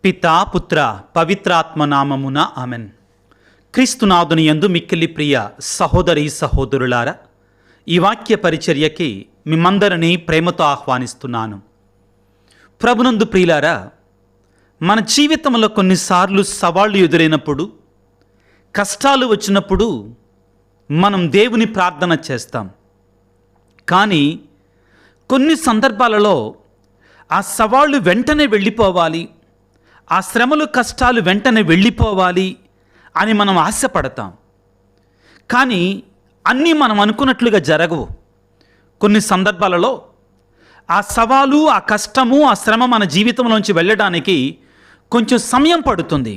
పితా పుత్ర పవిత్రాత్మ నామమున ఆమెన్. క్రీస్తునాథుని యందు మిక్కిలి ప్రియ సహోదరి సహోదరులారా, ఈ వాక్య పరిచర్యకి మిమ్మందరినీ ప్రేమతో ఆహ్వానిస్తున్నాను. ప్రభునందు ప్రియులారా, మన జీవితంలో కొన్నిసార్లు సవాళ్లు ఎదురైనప్పుడు, కష్టాలు వచ్చినప్పుడు మనం దేవుని ప్రార్థన చేస్తాం. కానీ కొన్ని సందర్భాలలో ఆ సవాళ్ళు వెంటనే వెళ్ళిపోవాలి, ఆ శ్రమలు కష్టాలు వెంటనే వెళ్ళిపోవాలి అని మనం ఆశపడతాం. కానీ అన్నీ మనం అనుకున్నట్లుగా జరగవు. కొన్ని సందర్భాలలో ఆ సవాలు, ఆ కష్టము, ఆ శ్రమ మన జీవితంలోంచి వెళ్ళడానికి కొంచెం సమయం పడుతుంది.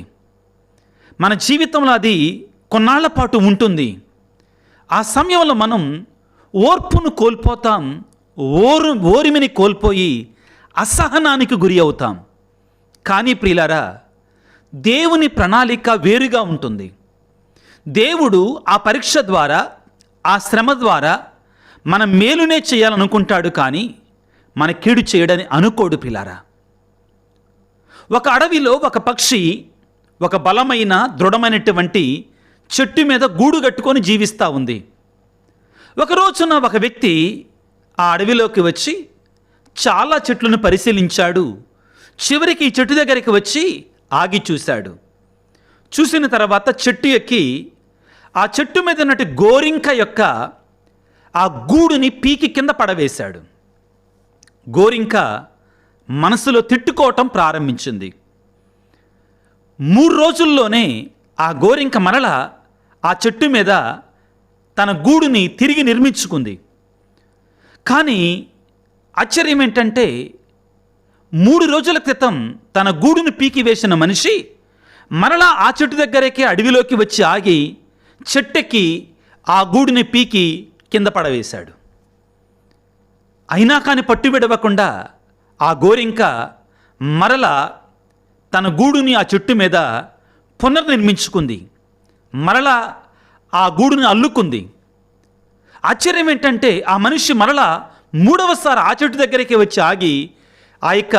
మన జీవితంలో అది కొన్నాళ్ల పాటు ఉంటుంది. ఆ సమయంలో మనం ఓర్పును కోల్పోతాం, ఓరిమిని కోల్పోయి అసహనానికి గురి అవుతాం. కానీ ప్రియులారా, దేవుని ప్రణాళిక వేరుగా ఉంటుంది. దేవుడు ఆ పరీక్ష ద్వారా, ఆ శ్రమ ద్వారా మన మేలునే చేయాలనుకుంటాడు, కానీ మన కీడు చేయడని అనుకోడు. ప్రియులారా, ఒక అడవిలో ఒక పక్షి ఒక బలమైన దృఢమైనటువంటి చెట్టు మీద గూడు కట్టుకొని జీవిస్తూ ఉంది. ఒక రోజున ఒక వ్యక్తి ఆ అడవిలోకి వచ్చి చాలా చెట్లను పరిశీలించాడు. చివరికి ఈ చెట్టు దగ్గరికి వచ్చి ఆగి చూశాడు. చూసిన తర్వాత చెట్టు ఎక్కి ఆ చెట్టు మీద ఉన్నట్టు గోరింక యొక్క ఆ గూడుని పీకి కింద పడవేశాడు. గోరింక మనసులో తిట్టుకోవటం ప్రారంభించింది. 3 రోజుల్లోనే ఆ గోరింక మరల ఆ చెట్టు మీద తన గూడుని తిరిగి నిర్మించుకుంది. కానీ ఆశ్చర్యం ఏంటంటే, 3 రోజుల క్రితం తన గూడును పీకి వేసిన మనిషి మరలా ఆ చెట్టు దగ్గరికి అడవిలోకి వచ్చి ఆగి చెట్టెక్కి ఆ గూడుని పీకి కింద పడవేశాడు. అయినా కానీ పట్టు విడవకుండా ఆ గోరింక మరలా తన గూడుని ఆ చెట్టు మీద పునర్నిర్మించుకుంది. మరలా ఆ గూడుని అల్లుకుంది. ఆశ్చర్యం ఏంటంటే, ఆ మనిషి మరలా 3వసారి ఆ చెట్టు దగ్గరికి వచ్చి ఆగి ఆ యొక్క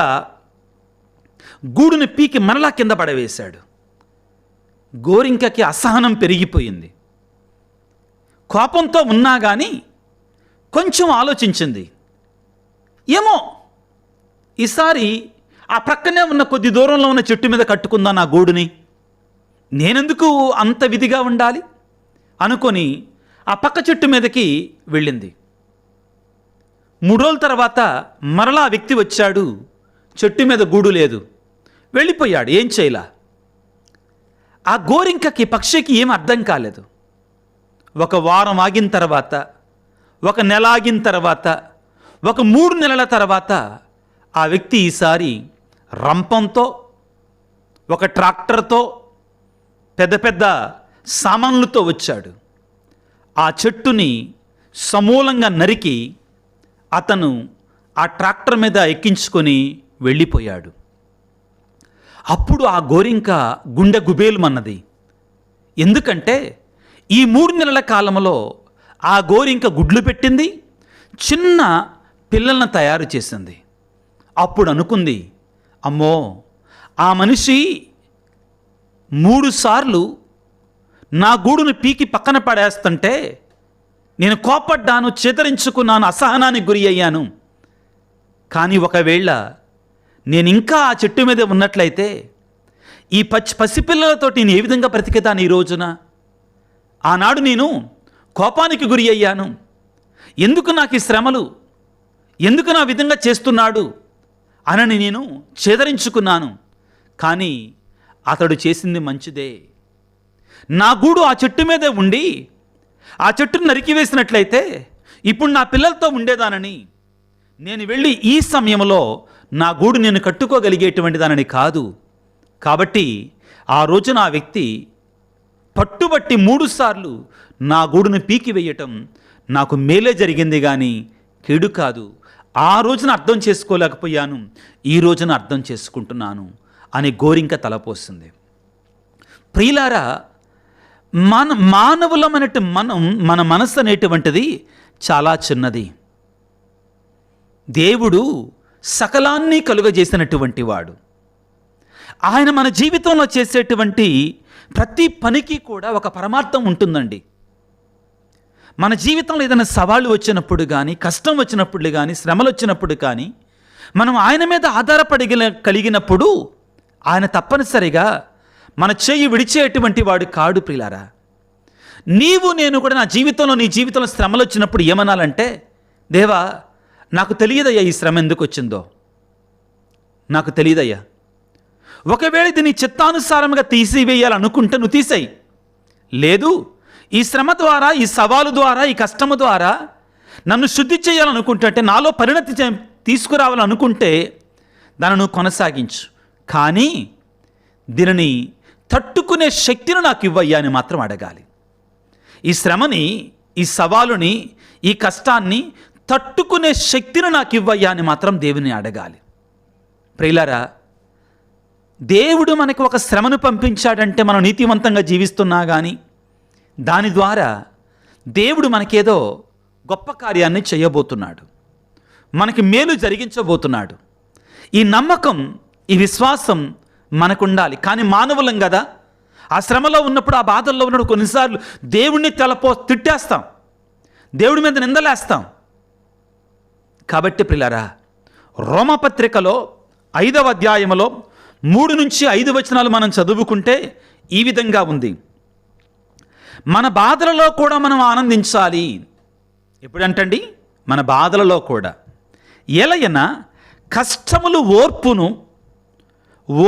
గూడుని పీకి మరలా కింద పడవేశాడు. గోరింకకి అసహనం పెరిగిపోయింది. కోపంతో ఉన్నా కానీ కొంచెం ఆలోచించింది. ఏమో ఈసారి ఆ ప్రక్కనే ఉన్న కొద్ది దూరంలో ఉన్న చెట్టు మీద కట్టుకుందా నా గూడుని, నేనెందుకు అంత విధిగా ఉండాలి అనుకొని ఆ పక్క చెట్టు మీదకి వెళ్ళింది. 3 రోజుల తర్వాత మరలా ఆ వ్యక్తి వచ్చాడు. చెట్టు మీద గూడు లేదు, వెళ్ళిపోయాడు. ఏం చేయలా. ఆ గోరింకకి, పక్షికి ఏం అర్థం కాలేదు. 1 వారం ఆగిన తర్వాత, 1 నెల ఆగిన తర్వాత, 3 నెలల తర్వాత ఆ వ్యక్తి ఈసారి రంపంతో, ఒక ట్రాక్టర్తో, పెద్ద పెద్ద సామాన్లతో వచ్చాడు. ఆ చెట్టుని సమూలంగా నరికి అతను ఆ ట్రాక్టర్ మీద ఎక్కించుకొని వెళ్ళిపోయాడు. అప్పుడు ఆ గోరింక గుండె గుబేలుమన్నది. ఎందుకంటే ఈ 3 నెలల కాలంలో ఆ గోరింక గుడ్లు పెట్టింది, చిన్న పిల్లలను తయారు చేసింది. అప్పుడు అనుకుంది, అమ్మో, ఆ మనిషి 3 సార్లు నా గూడును పీకి పక్కన పడేస్తుంటే నేను కోపడ్డాను, చేదరించుకున్నాను, అసహనానికి గురి అయ్యాను. కానీ ఒకవేళ నేను ఇంకా ఆ చెట్టు మీద ఉన్నట్లయితే ఈ పసిపిల్లలతోటి నేను ఏ విధంగా బ్రతికేదాను ఈ రోజున? ఆనాడు నేను కోపానికి గురి అయ్యాను. ఎందుకు నాకు ఈ శ్రమలు, ఎందుకు నా విధంగా చేస్తున్నాడు అనని నేను చేదరించుకున్నాను. కానీ అతడు చేసింది మంచిదే. నా గూడు ఆ చెట్టు మీదే ఉండి ఆ చెట్టును నరికివేసినట్లయితే ఇప్పుడు నా పిల్లలతో ఉండేదానని, నేను వెళ్ళి ఈ సమయంలో నా గూడు నేను కట్టుకోగలిగేటువంటి దానని కాదు. కాబట్టి ఆ రోజున ఆ వ్యక్తి పట్టుబట్టి 3 సార్లు నా గూడును పీకి వేయటం నాకు మేలే జరిగింది, కానీ కీడు కాదు. ఆ రోజున అర్థం చేసుకోలేకపోయాను, ఈ రోజున అర్థం చేసుకుంటున్నాను అని గోరింక తలపోస్తుంది. ప్రియులారా, మానవులమైనట్టు మన మనసు అనేటువంటిది చాలా చిన్నది. దేవుడు సకలాన్ని కలుగజేసినటువంటి వాడు. ఆయన మన జీవితంలో చేసేటువంటి ప్రతి పనికి కూడా ఒక పరమార్థం ఉంటుందండి. మన జీవితంలో ఏదైనా సవాళ్ళు వచ్చినప్పుడు కానీ, కష్టం వచ్చినప్పుడు కానీ, శ్రమలు వచ్చినప్పుడు కానీ, మనం ఆయన మీద కలిగినప్పుడు ఆయన తప్పనిసరిగా మన చెయ్యి విడిచేటువంటి వాడు కాడు ప్రియులారా. నీవు నేను కూడా నీ జీవితంలో శ్రమలు వచ్చినప్పుడు ఏమనాలంటే, దేవా నాకు తెలియదయ్యా ఈ శ్రమ ఎందుకు వచ్చిందో, నాకు తెలియదయ్యా. ఒకవేళ ఇది నీ చిత్తానుసారంగా తీసివేయాలనుకుంటే నువ్వు తీసేయి. లేదు, ఈ శ్రమ ద్వారా, ఈ సవాలు ద్వారా, ఈ కష్టము ద్వారా నన్ను శుద్ధి చేయాలనుకుంటే, నాలో పరిణతి తీసుకురావాలనుకుంటే దాన్ని నువ్వు కొనసాగించు. కానీ దీనిని తట్టుకునే శక్తిని నాకు ఇవ్వయ్యా అని మాత్రం అడగాలి. ఈ శ్రమని, ఈ సవాలుని, ఈ కష్టాన్ని తట్టుకునే శక్తిని నాకు ఇవ్వయ్యా అని మాత్రం దేవుని అడగాలి. ప్రియులారా, దేవుడు మనకు ఒక శ్రమను పంపించాడంటే మనం నీతివంతంగా జీవిస్తున్నా కానీ దాని ద్వారా దేవుడు మనకేదో గొప్ప కార్యాన్ని చేయబోతున్నాడు, మనకి మేలు జరిగించబోతున్నాడు. ఈ నమ్మకం, ఈ విశ్వాసం మనకుండాలి. కానీ మానవులం కదా, ఆ శ్రమలో ఉన్నప్పుడు, ఆ బాధల్లో ఉన్నప్పుడు కొన్నిసార్లు దేవుణ్ణి తిట్టేస్తాం, దేవుడి మీద నిందలేస్తాం. కాబట్టి ప్రియులారా, రోమపత్రికలో 5వ అధ్యాయములో 3 నుంచి 5 వచనాలు మనం చదువుకుంటే ఈ విధంగా ఉంది. మన బాధలలో కూడా మనం ఆనందించాలి. ఎప్పుడంటండి? మన బాధలలో కూడా. ఎలయన కష్టములు ఓర్పును,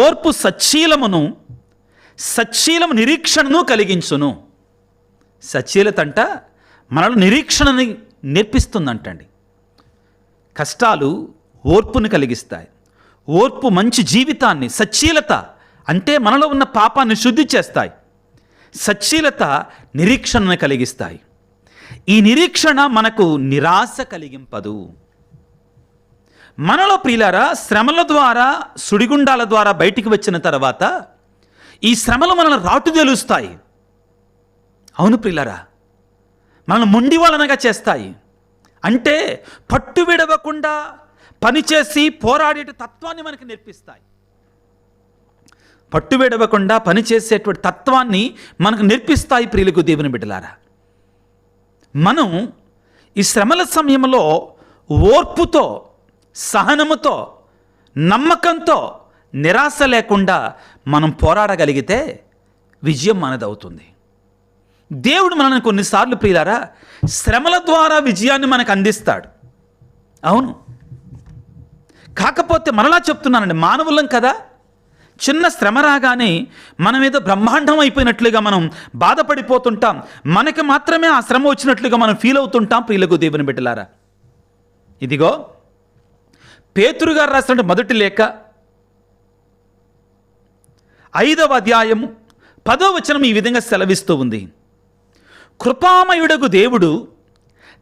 ఓర్పు సచ్చీలమును, సచ్చీలము నిరీక్షణను కలిగించును. సచ్చీలత అంట మనలో నిరీక్షణని నేర్పిస్తుందంటండి. కష్టాలు ఓర్పును కలిగిస్తాయి. ఓర్పు మంచి జీవితాన్ని, సచ్చీలత అంటే మనలో ఉన్న పాపాన్ని శుద్ధి చేస్తాయి. సచ్చీలత నిరీక్షణను కలిగిస్తాయి. ఈ నిరీక్షణ మనకు నిరాశ కలిగింపదు. మనలో ప్రియులారా, శ్రమల ద్వారా, సుడిగుండాల ద్వారా బయటికి వచ్చిన తర్వాత ఈ శ్రమలు మనల్ని రాటు తెలుస్తాయి. అవును ప్రియులారా, మనల్ని మొండి వాళ్ళనగా చేస్తాయి. అంటే పట్టు విడవకుండా పనిచేసి పోరాడే తత్వాన్ని మనకి నేర్పిస్తాయి. పట్టు విడవకుండా పనిచేసేటువంటి తత్వాన్ని మనకు నేర్పిస్తాయి. ప్రియులకు దేవుని బిడ్డలారా, మనం ఈ శ్రమల సమయంలో ఓర్పుతో, సహనముతో, నమ్మకంతో, నిరాశ లేకుండా మనం పోరాడగలిగితే విజయం మనదవుతుంది. దేవుడు మనల్ని కొన్నిసార్లు ప్రియులారా శ్రమల ద్వారా విజయాన్ని మనకు అందిస్తాడు. అవును, కాకపోతే మనలా చెప్తున్నానండి, మానవులం కదా, చిన్న శ్రమ రాగానే మనం ఏదో బ్రహ్మాండం అయిపోయినట్లుగా మనం బాధపడిపోతుంటాం. మనకి మాత్రమే ఆ శ్రమ వచ్చినట్లుగా మనం ఫీల్ అవుతుంటాం. ప్రియులకు దేవుని బిడ్డలారా, ఇదిగో పేతురు గారు రాసిన మొదటి లేఖ 5వ అధ్యాయము 10వ వచనం ఈ విధంగా సెలవిస్తూ ఉంది. కృపామయుడగు దేవుడు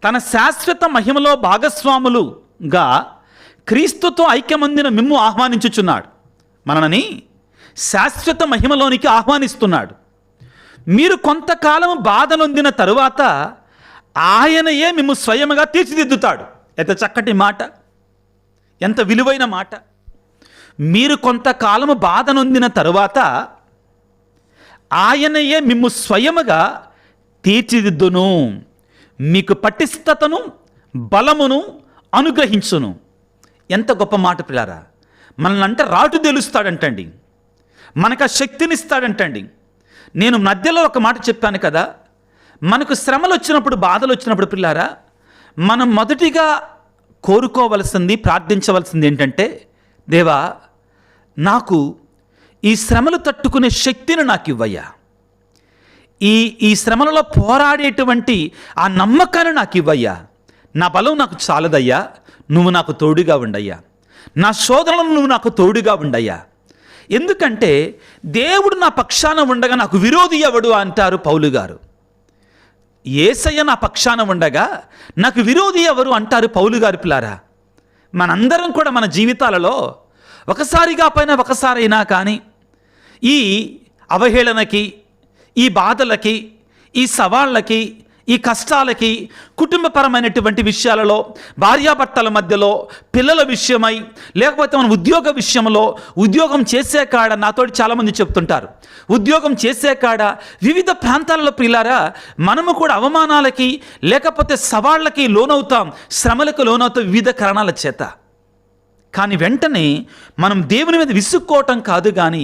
తన శాశ్వత మహిమలో భాగస్వాములుగా క్రీస్తుతో ఐక్యమందిన మిమ్ము ఆహ్వానించుచున్నాడు. మనని శాశ్వత మహిమలోనికి ఆహ్వానిస్తున్నాడు. మీరు కొంతకాలం బాధ నొందిన తరువాత ఆయనయే మిమ్ము స్వయముగా తీర్చిదిద్దుతాడు. ఎంత చక్కటి మాట, ఎంత విలువైన మాట. మీరు కొంతకాలము బాధ నొందిన తరువాత ఆయనయే మిమ్ము స్వయముగా తీర్చిదిద్దును, మీకు పటిష్టతను, బలమును అనుగ్రహించును. ఎంత గొప్ప మాట పిల్లారా. మనల్ని అంటే రాటు తెలుస్తాడంటండి, మనకు ఆ శక్తినిస్తాడంటండి. నేను మధ్యలో ఒక మాట చెప్పాను కదా, మనకు శ్రమలు వచ్చినప్పుడు, బాధలు వచ్చినప్పుడు పిల్లారా, మనం మొదటిగా కోరుకోవలసింది, ప్రార్థించవలసింది ఏంటంటే, దేవా నాకు ఈ శ్రమలు తట్టుకునే శక్తిని నాకు ఇవ్వయ్యా, ఈ శ్రమలలో పోరాడేటువంటి ఆ నమ్మకాన్ని నాకు ఇవ్వయ్యా, నా బలం నాకు చాలదయ్యా, నువ్వు నాకు తోడుగా ఉండయ్యా, నా శోధనలను నువ్వు నాకు తోడుగా ఉండయ్యా. ఎందుకంటే దేవుడు నా పక్షాన ఉండగా నాకు విరోధి ఎవడు అంటారు పౌలు గారు. యేసయ్య నా పక్షాన ఉండగా నాకు విరోధి ఎవరు అంటారు పౌలు గారు. పిల్లారా, మనందరం కూడా మన జీవితాలలో ఒకసారిగా పైన ఒకసారైనా కానీ ఈ అవహేళనకి, ఈ బాధలకి, ఈ సవాళ్ళకి, ఈ కష్టాలకి, కుటుంబపరమైనటువంటి విషయాలలో, భార్యాభర్తల మధ్యలో, పిల్లల విషయమై, లేకపోతే మన ఉద్యోగ విషయంలో, ఉద్యోగం చేసే కాడ, నాతోటి చాలామంది చెప్తుంటారు, ఉద్యోగం చేసే కాడ వివిధ ప్రాంతాలలో ప్రియులారా మనము కూడా అవమానాలకి లేకపోతే సవాళ్ళకి లోనవుతాం, శ్రమలకు లోనవుతాం వివిధ కారణాల చేత. కానీ వెంటనే మనం దేవుని మీద విసుక్కోవటం కాదు, కానీ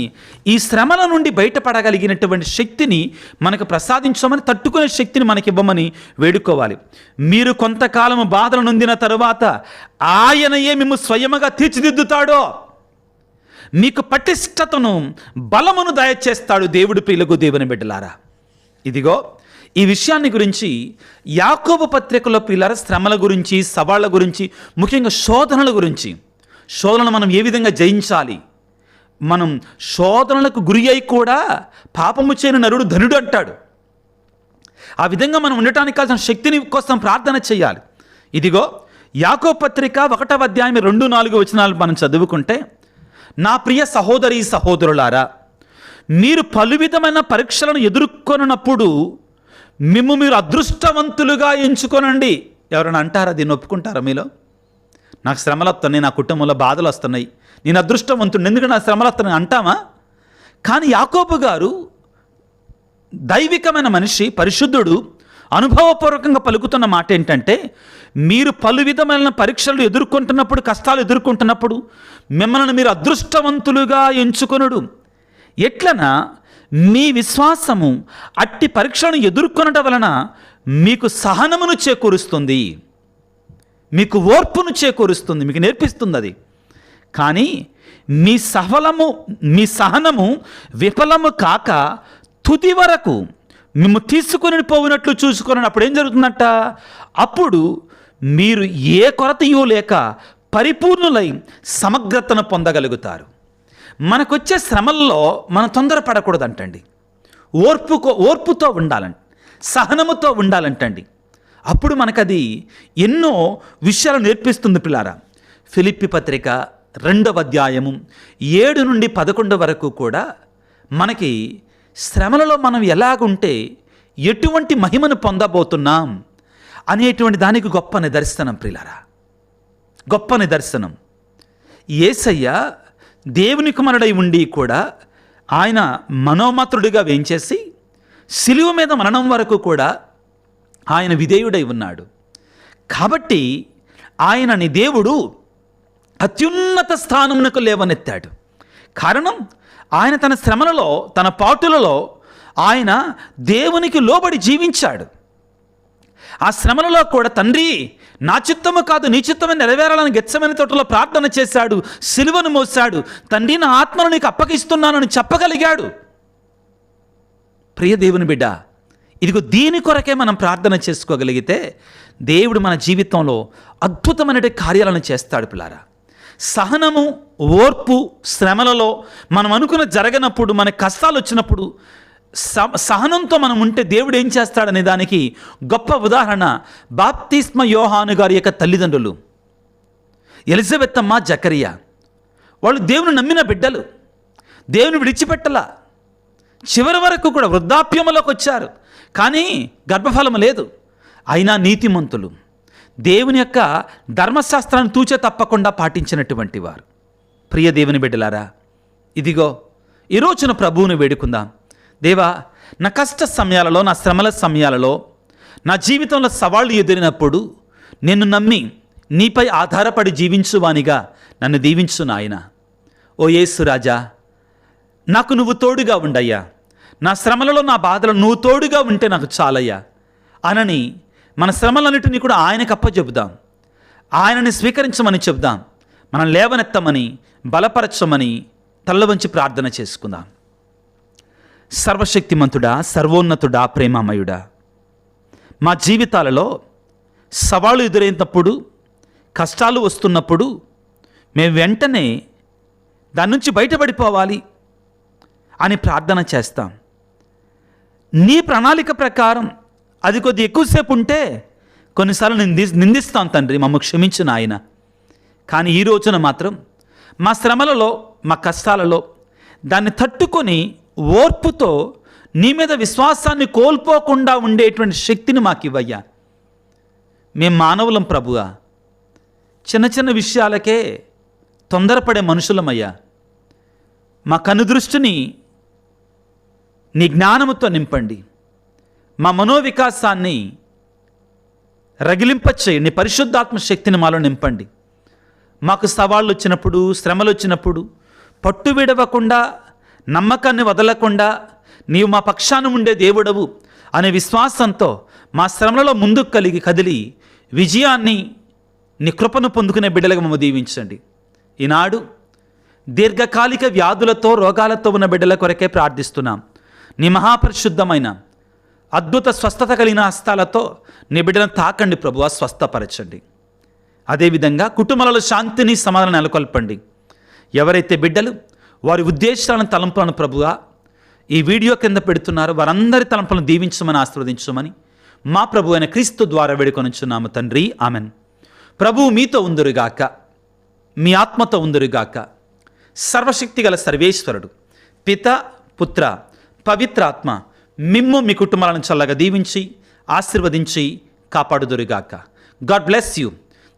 ఈ శ్రమల నుండి బయటపడగలిగినటువంటి శక్తిని మనకు ప్రసాదించమని, తట్టుకునే శక్తిని మనకి ఇవ్వమని వేడుకోవాలి. మీరు కొంతకాలము బాధలు నొందిన తరువాత ఆయనయే మిమ్ము స్వయముగా తీర్చిదిద్దుతాడో, మీకు పటిష్టతను, బలమును దయచేస్తాడు దేవుడు. ప్రియులకు దేవుని బిడ్డలారా, ఇదిగో ఈ విషయాన్ని గురించి యాకోబు పత్రికలో ప్రియులారా శ్రమల గురించి, సవాళ్ళ గురించి, ముఖ్యంగా శోధనల గురించి, శోధనలు మనం ఏ విధంగా జయించాలి, మనం శోధనలకు గురి అయి కూడా పాపము చేయని నరుడు ధనుడు అంటాడు. ఆ విధంగా మనం ఉండటానికి కావాల్సిన శక్తిని కోసం ప్రార్థన చేయాలి. ఇదిగో యాకోబు పత్రిక 1వ అధ్యాయం 2-4 వచనాలు మనం చదువుకుంటే, నా ప్రియ సహోదరి సహోదరులారా, మీరు పలు విధమైన పరీక్షలను ఎదుర్కొన్నప్పుడు మిమ్ము మీరు అదృష్టవంతులుగా ఎంచుకోనండి. ఎవరైనా అంటారా? దీన్ని ఒప్పుకుంటారా మీలో? నాకు శ్రమలు వస్తున్నాయి, నా కుటుంబంలో బాధలు వస్తున్నాయి, నేను అదృష్టవంతుడు, ఎందుకంటే నా శ్రమలు వస్తున్నాయి అంటామా? కానీ యాకోబు గారు దైవికమైన మనిషి, పరిశుద్ధుడు, అనుభవపూర్వకంగా పలుకుతున్న మాట ఏంటంటే, మీరు పలు విధమైన పరీక్షలు ఎదుర్కొంటున్నప్పుడు, కష్టాలు ఎదుర్కొంటున్నప్పుడు మిమ్మల్ని మీరు అదృష్టవంతులుగా ఎంచుకొనుడు. ఎట్లనా మీ విశ్వాసము అట్టి పరీక్షలను ఎదుర్కొనడం వలన మీకు సహనమును చేకూరుస్తుంది, మీకు ఓర్పును చేకూరుస్తుంది, మీకు నేర్పిస్తుంది అది. కానీ మీ సహనము విఫలము కాక తుది వరకు మేము తీసుకొని పోయినట్లు చూసుకొని అప్పుడు ఏం జరుగుతుందంట? అప్పుడు మీరు ఏ కొరతయూ లేక పరిపూర్ణులై సమగ్రతను పొందగలుగుతారు. మనకొచ్చే శ్రమల్లో మనం తొందరపడకూడదంటండి, ఓర్పుతో ఉండాలంట, సహనముతో ఉండాలంటండి. అప్పుడు మనకది ఎన్నో విషయాలు నేర్పిస్తుంది పిల్లారా. ఫిలిప్పి పత్రిక 2వ అధ్యాయము 7-11 వరకు కూడా మనకి శ్రమలలో మనం ఎలాగుంటే ఎటువంటి మహిమను పొందబోతున్నాం అనేటువంటి దానికి గొప్ప నిదర్శనం ప్రియులారా, గొప్ప నిదర్శనం. యేసయ్య దేవుని కుమారుడై ఉండి కూడా ఆయన మనోమతుడిగా వేంచేసి శిలువ మీద మరణం వరకు కూడా ఆయన విధేయుడై ఉన్నాడు. కాబట్టి ఆయనని దేవుడు అత్యున్నత స్థానమునకు లేవనెత్తాడు. కారణం, ఆయన తన శ్రమలలో, తన పాటులలో ఆయన దేవునికి లోబడి జీవించాడు. ఆ శ్రమలలో కూడా తండ్రి నా చిత్తము కాదు నీ చిత్తమే నెరవేరాలని గెత్సెమనే తోటలో ప్రార్థన చేశాడు, సిలువను మోశాడు. తండ్రి నా ఆత్మను నీకు అప్పగిస్తున్నానని చెప్పగలిగాడు. ప్రియ దేవుని బిడ్డ, ఇదిగో దీని కొరకే మనం ప్రార్థన చేసుకోగలిగితే దేవుడు మన జీవితంలో అద్భుతమైన కార్యాలను చేస్తాడు పిల్లారా. సహనము, ఓర్పు శ్రమలలో మనం అనుకున్న జరగనప్పుడు, మన కష్టాలు వచ్చినప్పుడు సహనంతో మనం ఉంటే దేవుడు ఏం చేస్తాడనే దానికి గొప్ప ఉదాహరణ బాప్తిస్మ యోహాను గారి యొక్క తల్లిదండ్రులు ఎలిజబెత్ అమ్మ, జకరియా. వాళ్ళు దేవుని నమ్మిన బిడ్డలు, దేవుని విడిచిపెట్టలా. చివరి వరకు కూడా వృద్ధాప్యములోకి వచ్చారు, కానీ గర్భఫలము లేదు. అయినా నీతిమంతులు, దేవుని యొక్క ధర్మశాస్త్రాన్ని తూచే తప్పకుండా పాటించినటువంటి వారు. ప్రియ దేవుని బిడ్డలారా, ఇదిగో ఈ రోజున ప్రభువుని వేడుకుందాం. దేవా, నా కష్ట సమయాలలో, నా శ్రమల సమయాలలో, నా జీవితంలో సవాళ్ళు ఎదిరినప్పుడు నిన్ను నమ్మి నీపై ఆధారపడి జీవించువానిగా నన్ను దీవించు నాయన. ఓ యేసు రాజా, నాకు నువ్వు తోడుగా ఉండయ్యా, నా శ్రమలలో, నా బాధలో నువ్వు తోడుగా ఉంటే నాకు చాలయ్యా అనని మన శ్రమలన్నిటినీ కూడా ఆయనకు అప్పచెబుదాం. ఆయనని స్వీకరించమని చెబుదాం. మనం లేవనెత్తమని, బలపరచమని తల్ల వంచి ప్రార్థన చేసుకుందాం. సర్వశక్తిమంతుడా, సర్వోన్నతుడా, ప్రేమమయుడా, మా జీవితాలలో సవాళ్ళు ఎదురైనప్పుడు, కష్టాలు వస్తున్నప్పుడు మేము వెంటనే దాని నుంచి బయటపడిపోవాలి అని ప్రార్థన చేస్తాం. నీ ప్రణాళిక ప్రకారం అది కొద్ది ఎక్కువసేపు ఉంటే కొన్నిసార్లు నిందిస్తాం తండ్రి, మమ్మల్ని క్షమించు నాయన. కానీ ఈ రోజున మాత్రం మా శ్రమలలో, మా కష్టాలలో దాన్ని తట్టుకొని ఓర్పుతో నీ మీద విశ్వాసాన్ని కోల్పోకుండా ఉండేటువంటి శక్తిని మాకు ఇవ్వయ్యా. మేము మానవులం ప్రభువా, చిన్న చిన్న విషయాలకే తొందరపడే మనుషులమయ్యా. మా కనుదృష్టిని నీ జ్ఞానముతో నింపండి. మా మనోవికాసాన్ని రగిలింపచేయండి. నీ పరిశుద్ధాత్మ శక్తిని మాలో నింపండి. మాకు సవాళ్ళు వచ్చినప్పుడు, శ్రమలు వచ్చినప్పుడు పట్టు విడవకుండా, నమ్మకాన్ని వదలకుండా నీవు మా పక్షాన ఉండే దేవుడవు అనే విశ్వాసంతో మా శ్రమలలో ముందుకు కదిలి విజయాన్ని నీ కృపను పొందుకునే బిడ్డలుగా మమ్మల్ని దీవించండి. ఈనాడు దీర్ఘకాలిక వ్యాధులతో, రోగాలతో ఉన్న బిడ్డల కొరకే ప్రార్థిస్తున్నాం. నీ మహాపరిశుద్ధమైన అద్భుత స్వస్థత కలిగిన హస్తాలతో నీ బిడ్డలను తాకండి ప్రభువా, స్వస్థపరచండి. అదేవిధంగా కుటుంబాలలో శాంతిని, సమాధానం నెలకొల్పండి. ఎవరైతే బిడ్డలు వారి ఉద్దేశాలను, తలంపులను ప్రభువా ఈ వీడియో కింద పెడుతున్నారో వారందరి తలంపులను దీవించమని, ఆశీర్వదించమని మా ప్రభు అయిన క్రీస్తు ద్వారా వేడుకొనుచున్నాము తండ్రి, ఆమెన్. ప్రభువు మీతో ఉందురుగాక, మీ ఆత్మతో ఉందురుగాక. సర్వశక్తి గల సర్వేశ్వరుడు పిత, పుత్ర, పవిత్రాత్మ మిమ్ము మీ కుటుంబాలను చల్లగా దీవించి ఆశీర్వదించి కాపాడుదురుగాక. God bless you.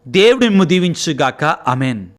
దేవుడు మిమ్ము దీవించుగాక. ఆమెన్.